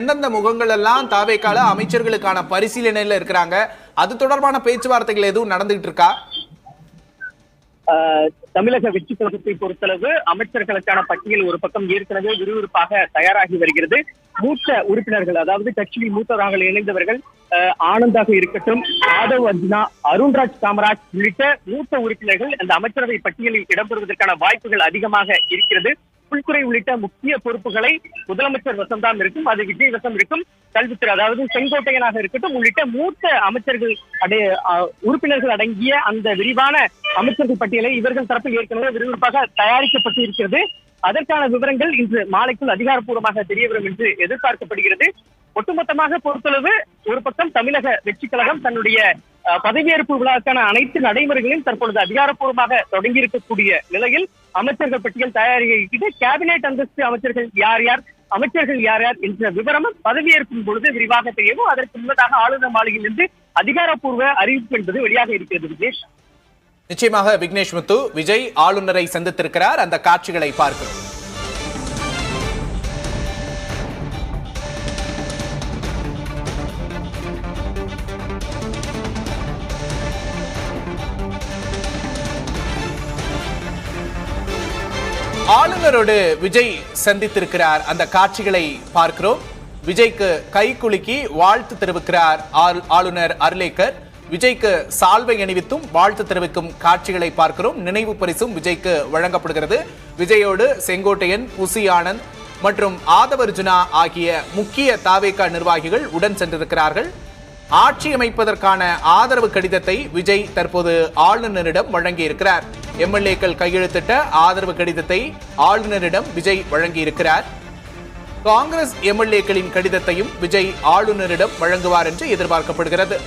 எந்தெந்த முகங்கள் எல்லாம் தாவேக்கால அமைச்சர்களுக்கான பரிசீலனையில இருக்கிறாங்க? அது தொடர்பான பேச்சுவார்த்தைகள் எதுவும் நடந்துகிட்டு இருக்கா? தமிழக வெற்றி கழகத்தை பொறுத்தளவு அமைச்சர்களுக்கான பட்டியல் ஒரு பக்கம் ஏற்கனவே விறுவிறுப்பாக தயாராகி வருகிறது. மூத்த உறுப்பினர்கள், அதாவது கட்சியில் மூத்தவர்கள் இணைந்தவர்கள் ஆனந்தாக இருக்கட்டும், ஆதவ் அர்ஜுனா, அருண்ராஜ் காமராஜ் உள்ளிட்ட மூத்த உறுப்பினர்கள் அந்த அமைச்சரவை பட்டியலில் இடம்பெறுவதற்கான வாய்ப்புகள் அதிகமாக இருக்கிறது. உள்துறை உள்ளிட்ட முக்கிய பொறுப்புகளை முதலமைச்சர் வசம்தான் இருக்கும், அது விஜய் வசம் இருக்கும். கல்வித்துறை, அதாவது செங்கோட்டையனாக இருக்கட்டும் உள்ளிட்ட மூத்த அமைச்சர்கள் உறுப்பினர்கள் அடங்கிய அந்த விரிவான அமைச்சர்கள் பட்டியலை இவர்கள் தரப்பில் ஏற்கனவே விறுவிறுப்பாக தயாரிக்கப்பட்டு இருக்கிறது. அதற்கான விவரங்கள் இன்று மாலைக்குள் அதிகாரப்பூர்வமாக தெரியவரும் என்று எதிர்பார்க்கப்படுகிறது. ஒட்டுமொத்தமாக பொறுத்தளவு ஒரு பக்கம் தமிழக வெற்றி கழகம் தன்னுடைய பதவியேற்பு விழாக்கான அனைத்து நடைமுறைகளையும் தற்பொழுது அதிகாரப்பூர்வமாக தொடங்கி இருக்கக்கூடிய நிலையில் அமைச்சர்கள் பட்டியல் தயாரிக்கிறது. கேபினெட் அந்தஸ்து அமைச்சர்கள் யார் யார், அமைச்சர்கள் யார் யார் என்ற விவரமும் பதவியேற்கும் பொழுது விரிவாக தெரியவும், அதற்கு முன்னதாக ஆளுநர் மாளிகையிலிருந்து அதிகாரப்பூர்வ அறிவிப்பு என்பது வெளியாக இருக்கிறது. விக்னேஷ், நிச்சயமாக விக்னேஷ் முத்து, விஜய் ஆளுநரை சந்தித்திருக்கிறார். அந்த காட்சிகளை பார்க்கிறோம். ஆளுநரோடு விஜய் சந்தித்திருக்கிறார். அந்த காட்சிகளை பார்க்கிறோம். விஜய்க்கு கை குலுக்கி வாழ்த்து தெரிவிக்கிறார் ஆளுநர் அர்லேக்கர். விஜய்க்கு சால்வை அணிவித்தும் வாழ்த்து தெரிவிக்கும் காட்சிகளை பார்க்கிறோம். நினைவு பரிசும் விஜய்க்கு வழங்கப்படுகிறது. விஜயோடு செங்கோட்டையன், புசி ஆனந்த் மற்றும் ஆதவ் அர்ஜுனா ஆகிய முக்கிய தாவேகா நிர்வாகிகள் உடன் சென்றிருக்கிறார்கள். ஆட்சி அமைப்பதற்கான ஆதரவு கடிதத்தை விஜய் தற்போது ஆளுநரிடம் வழங்கியிருக்கிறார். எம்எல்ஏக்கள் கையெழுத்திட்ட ஆதரவு கடிதத்தை ஆளுநரிடம் விஜய் வழங்கியிருக்கிறார். காங்கிரஸ் எம்எல்ஏக்களின் கடிதத்தையும் விஜய் ஆளுநரிடம் வழங்குவார் என்று எதிர்பார்க்கப்படுகிறது.